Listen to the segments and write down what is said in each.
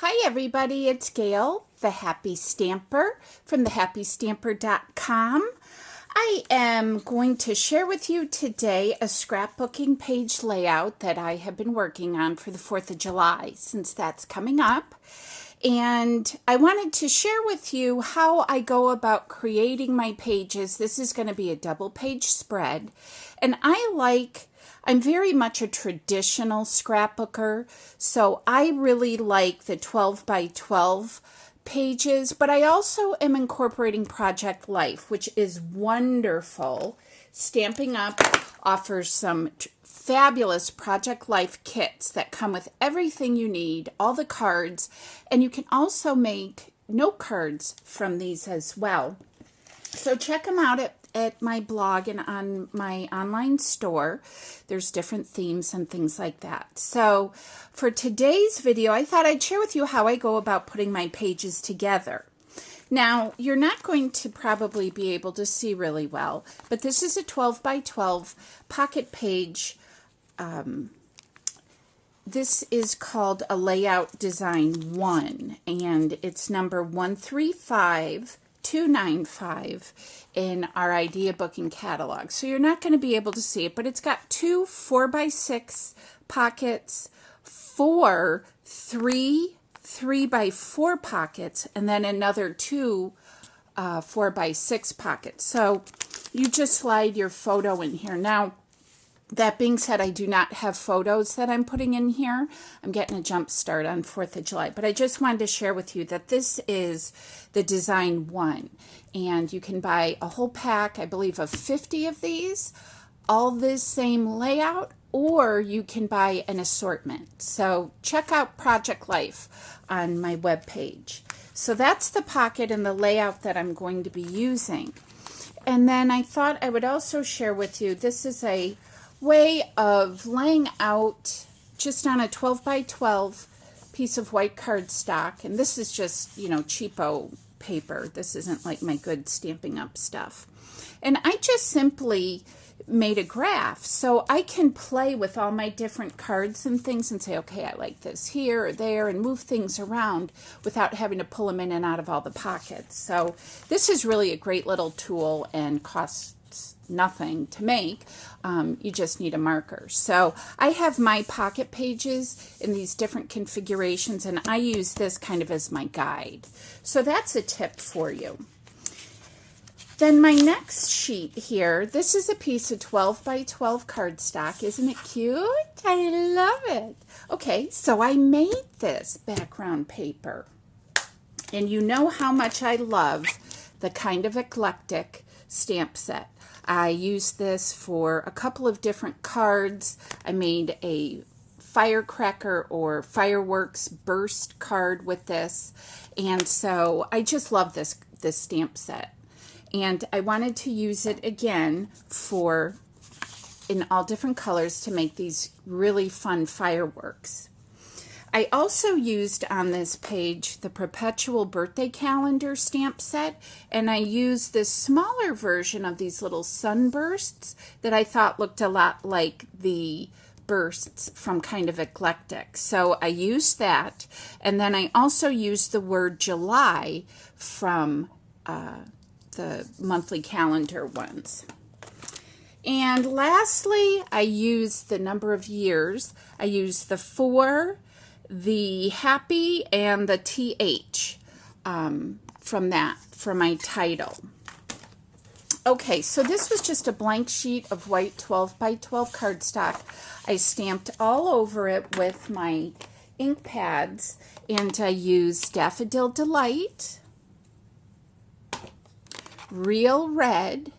Hi everybody, it's Gail, the Happy Stamper from thehappystamper.com. I am going to share with you today a scrapbooking page layout that I have been working on for the 4th of July, since that's coming up. And I wanted to share with you how I go about creating my pages. This is going to be a double page spread. And I'm very much a traditional scrapbooker, so I really like the 12 by 12 pages, but I also am incorporating Project Life, which is wonderful. Stampin' Up! Offers some fabulous Project Life kits that come with everything you need, all the cards, and you can also make note cards from these as well. So check them out at my blog and on my online store. There's different themes and things like that. So for today's video, I thought I'd share with you how I go about putting my pages together. Now, you're not going to probably be able to see really well, but this is a 12 by 12 pocket page. This is called a Layout Design 1, and it's number 135295 in our idea booking catalog. So you're not going to be able to see it, but it's got two 4x6 pockets, four 3x4 pockets, and then another two 4x6 pockets. So you just slide your photo in here. Now, that being said, I do not have photos that I'm putting in here. I'm getting a jump start on 4th of July, but I just wanted to share with you that this is the Design 1, and you can buy a whole pack, I believe, of 50 of these, all this same layout, or you can buy an assortment. So check out Project Life on my webpage. So that's the pocket and the layout that I'm going to be using. And then I thought I would also share with you, this is a way of laying out just on a 12 by 12 piece of white cardstock, and this is just, cheapo paper. This isn't like my good Stampin' Up! Stuff. And I just simply made a graph so I can play with all my different cards and things and say, okay, I like this here or there, and move things around without having to pull them in and out of all the pockets. So this is really a great little tool and costs nothing to make. You just need a marker. So I have my pocket pages in these different configurations, and I use this kind of as my guide. So that's a tip for you. Then my next sheet here, this is a piece of 12 by 12 cardstock. Isn't it cute? I love it. Okay, so I made this background paper. And you know how much I love the kind of eclectic stamp set. I used this for a couple of different cards. I made a firecracker or fireworks burst card with this, and so I just love this stamp set, and I wanted to use it again in all different colors to make these really fun fireworks. I also used on this page the Perpetual Birthday Calendar stamp set, and I used this smaller version of these little sunbursts that I thought looked a lot like the bursts from Kind of Eclectic. So I used that, and then I also used the word July from the monthly calendar ones. And lastly, I used the number of years. I used the 4, the happy, and the TH for my title. Okay, so this was just a blank sheet of white 12 by 12 cardstock. I stamped all over it with my ink pads, and I used Daffodil Delight, Real Red,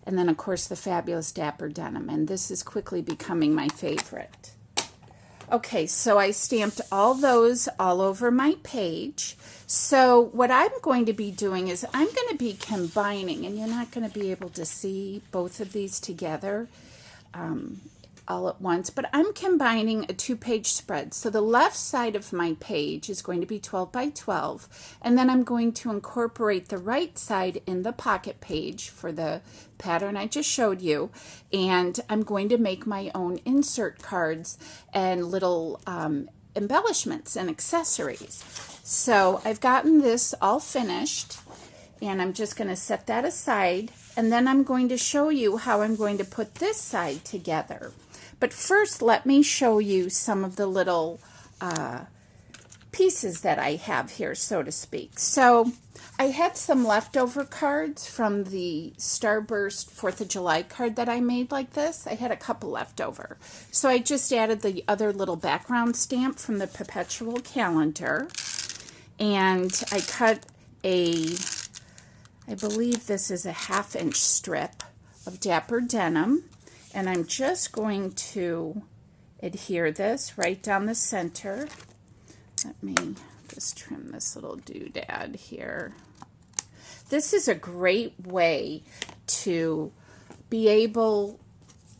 and then of course the fabulous Dapper Denim, and this is quickly becoming my favorite. Okay, so I stamped all those all over my page. So what I'm going to be doing is I'm going to be combining, and you're not going to be able to see both of these together all at once, but I'm combining a 2-page spread. So the left side of my page is going to be 12 by 12, and then I'm going to incorporate the right side in the pocket page for the pattern I just showed you, and I'm going to make my own insert cards and little embellishments and accessories. So I've gotten this all finished, and I'm just going to set that aside, and then I'm going to show you how I'm going to put this side together. But first, let me show you some of the little pieces that I have here, so to speak. So I had some leftover cards from the Starburst 4th of July card that I made like this. I had a couple left over. So I just added the other little background stamp from the perpetual calendar. And I cut I believe this is a 1/2 inch strip of Dapper Denim. And I'm just going to adhere this right down the center. Let me just trim this little doodad here. This is a great way to be able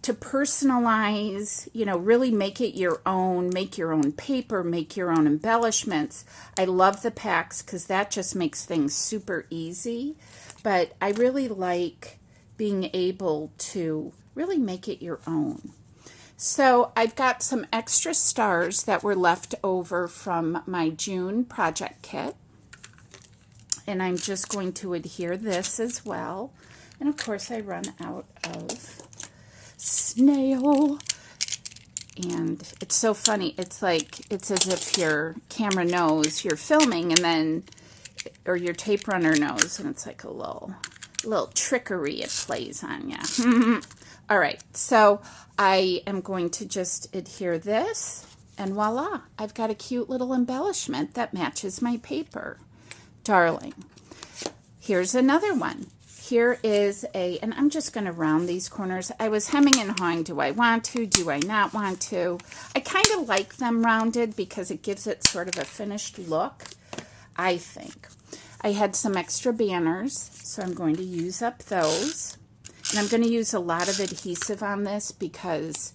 to personalize, you know, really make it your own, make your own paper, make your own embellishments. I love the packs because that just makes things super easy. But I really like being able to really make it your own. So I've got some extra stars that were left over from my June project kit. And I'm just going to adhere this as well. And of course I run out of snail. And it's so funny. It's like, it's as if your camera knows you're filming and then, or your tape runner knows, and it's like a little trickery it plays on you. All right, so I am going to just adhere this, and voila, I've got a cute little embellishment that matches my paper. Darling. Here's another one. Here is and I'm just going to round these corners. I was hemming and hawing, do I want to, do I not want to? I kind of like them rounded because it gives it sort of a finished look, I think. I had some extra banners, so I'm going to use up those. And I'm going to use a lot of adhesive on this because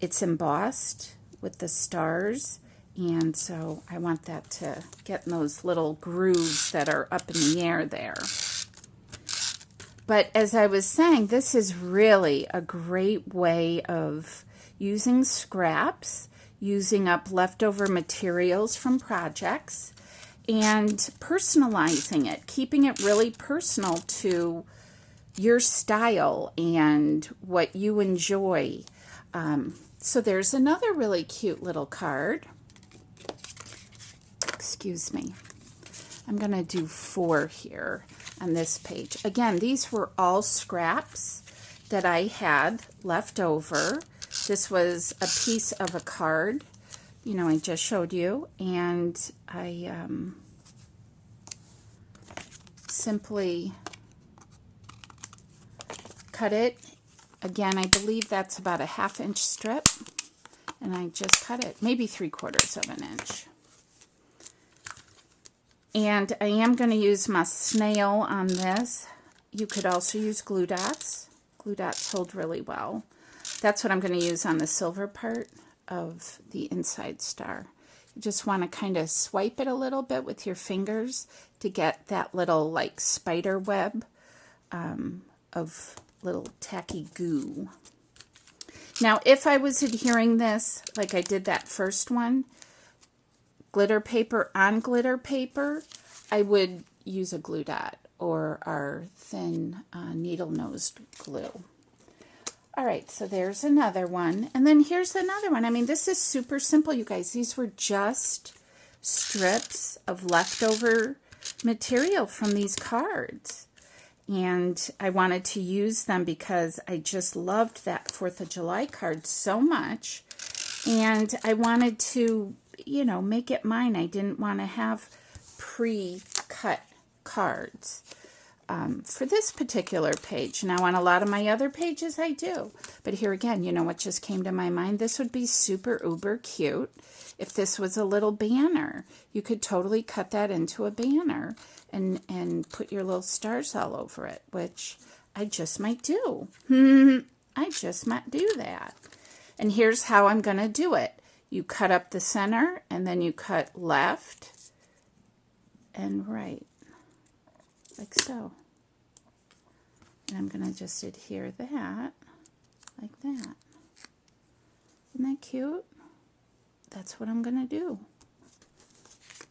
it's embossed with the stars. And so I want that to get in those little grooves that are up in the air there. But as I was saying, this is really a great way of using scraps, using up leftover materials from projects, and personalizing it, keeping it really personal to your style and what you enjoy. So there's another really cute little card. Excuse me. I'm going to do 4 here on this page. Again, these were all scraps that I had left over. This was a piece of a card, you know, I just showed you, and I simply cut it. Again, I believe that's about a 1/2 inch strip, and I just cut it, maybe 3/4 of an inch. And I am going to use my snail on this. You could also use glue dots. Glue dots hold really well. That's what I'm going to use on the silver part of the inside star. You just want to kind of swipe it a little bit with your fingers to get that little like spider web of little tacky goo. Now, if I was adhering this like I did that first one, glitter paper on glitter paper, I would use a glue dot or our thin needle-nosed glue. All right, so there's another one. And then here's another one. I mean, this is super simple, you guys. These were just strips of leftover material from these cards. And I wanted to use them because I just loved that 4th of July card so much. And I wanted to, you know, make it mine. I didn't want to have pre-cut cards for this particular page. Now, on a lot of my other pages, I do. But here again, you know what just came to my mind? This would be super uber cute if this was a little banner. You could totally cut that into a banner and put your little stars all over it, which I just might do. I just might do that. And here's how I'm going to do it. You cut up the center, and then you cut left and right, like so. And I'm going to just adhere that, like that. Isn't that cute? that's what I'm going to do.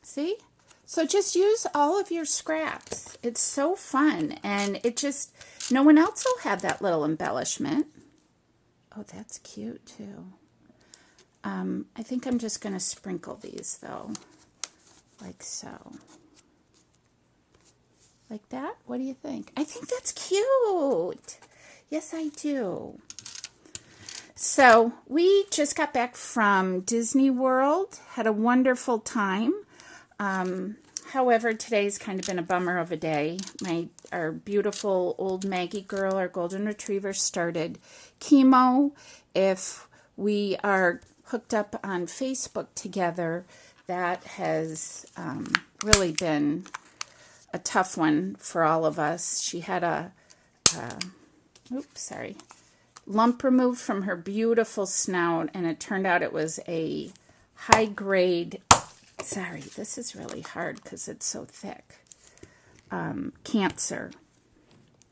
See? So just use all of your scraps. It's so fun, and it just, no one else will have that little embellishment. Oh, that's cute too. I think I'm just going to sprinkle these though, like so. Like that? What do you think? I think that's cute. Yes, I do. So we just got back from Disney World, had a wonderful time. However, today's kind of been a bummer of a day. Our beautiful old Maggie girl, our golden retriever, started chemo. If we are hooked up on Facebook together, that has really been a tough one for all of us. She had a lump removed from her beautiful snout, and it turned out it was a high-grade, sorry, this is really hard because it's so thick, cancer.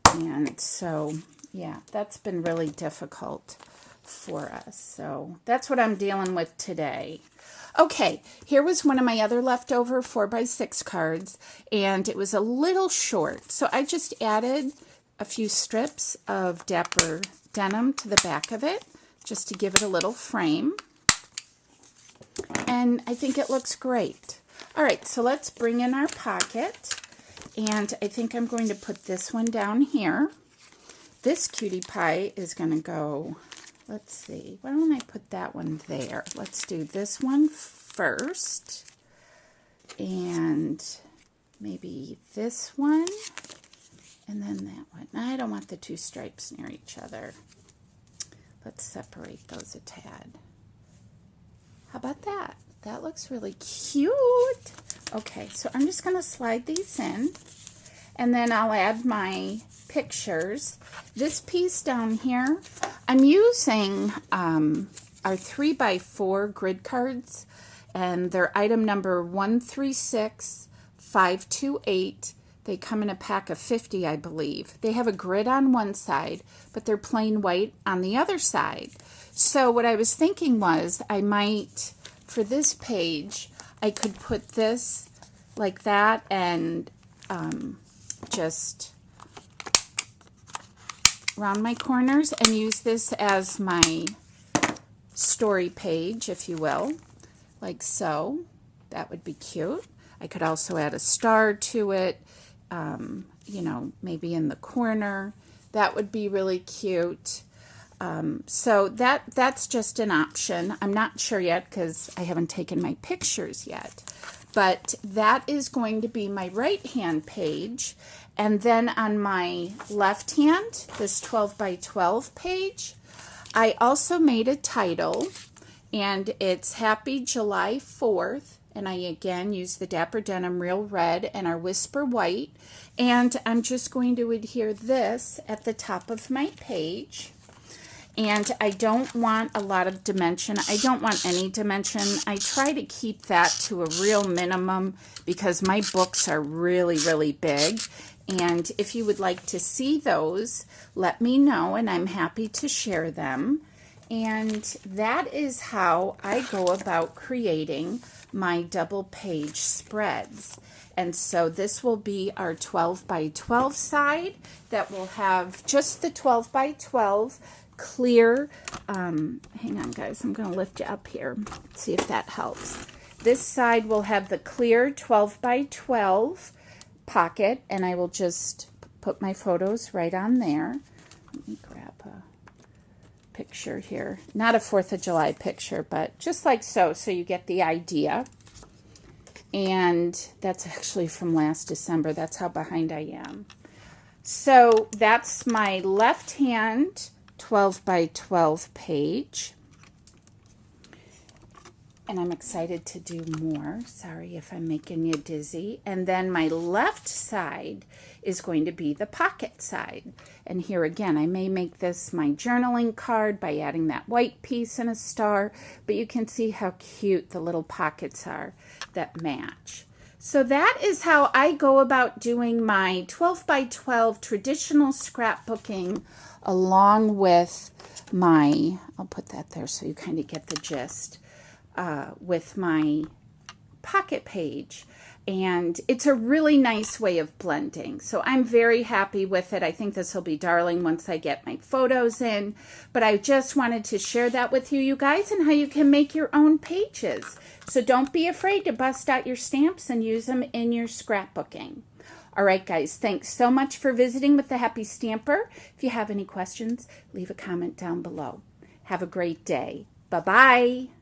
And so, yeah, that's been really difficult for us. So that's what I'm dealing with today. Okay, here was one of my other leftover 4x6 cards, and it was a little short. So I just added a few strips of Dapper denim to the back of it, just to give it a little frame. And I think it looks great. All right, so let's bring in our pocket. And I think I'm going to put this one down here. This cutie pie is going to go, let's see, why don't I put that one there? Let's do this one first. And maybe this one. And then that one. I don't want the two stripes near each other. Let's separate those a tad. How about that? That looks really cute. Okay, so I'm just going to slide these in. And then I'll add my pictures. This piece down here, I'm using our 3x4 grid cards. And they're item number 136528. They come in a pack of 50, I believe. They have a grid on one side, but they're plain white on the other side. So what I was thinking was I might, for this page, I could put this like that and just round my corners and use this as my story page, if you will, like so. That would be cute. I could also add a star to it. You know, maybe in the corner. That would be really cute. So that's just an option. I'm not sure yet because I haven't taken my pictures yet. But that is going to be my right-hand page. And then on my left hand, this 12x12 page, I also made a title. And it's Happy July 4th. And I again use the Dapper Denim Real Red and our Whisper White. And I'm just going to adhere this at the top of my page. And I don't want a lot of dimension. I don't want any dimension. I try to keep that to a real minimum because my books are really, really big. And if you would like to see those, let me know and I'm happy to share them. And that is how I go about creating my double page spreads. And so this will be our 12x12 side that will have just the 12x12 clear. Hang on, guys. I'm going to lift you up here. See if that helps. This side will have the clear 12x12 pocket, and I will just put my photos right on there. Let me grab a picture here. Not a 4th of July picture, but just like so you get the idea. And that's actually from last December. That's how behind I am. So that's my left hand 12x12 page. And I'm excited to do more. Sorry if I'm making you dizzy. And then my left side is going to be the pocket side. And here again, I may make this my journaling card by adding that white piece and a star. But you can see how cute the little pockets are that match. So that is how I go about doing my 12x12 traditional scrapbooking along with my, I'll put that there so you kind of get the gist. with my pocket page. And it's a really nice way of blending. So I'm very happy with it. I think this will be darling once I get my photos in. But I just wanted to share that with you guys, and how you can make your own pages. So don't be afraid to bust out your stamps and use them in your scrapbooking. All right, guys, thanks so much for visiting with the Happy Stamper. If you have any questions, leave a comment down below. Have a great day. Bye-bye.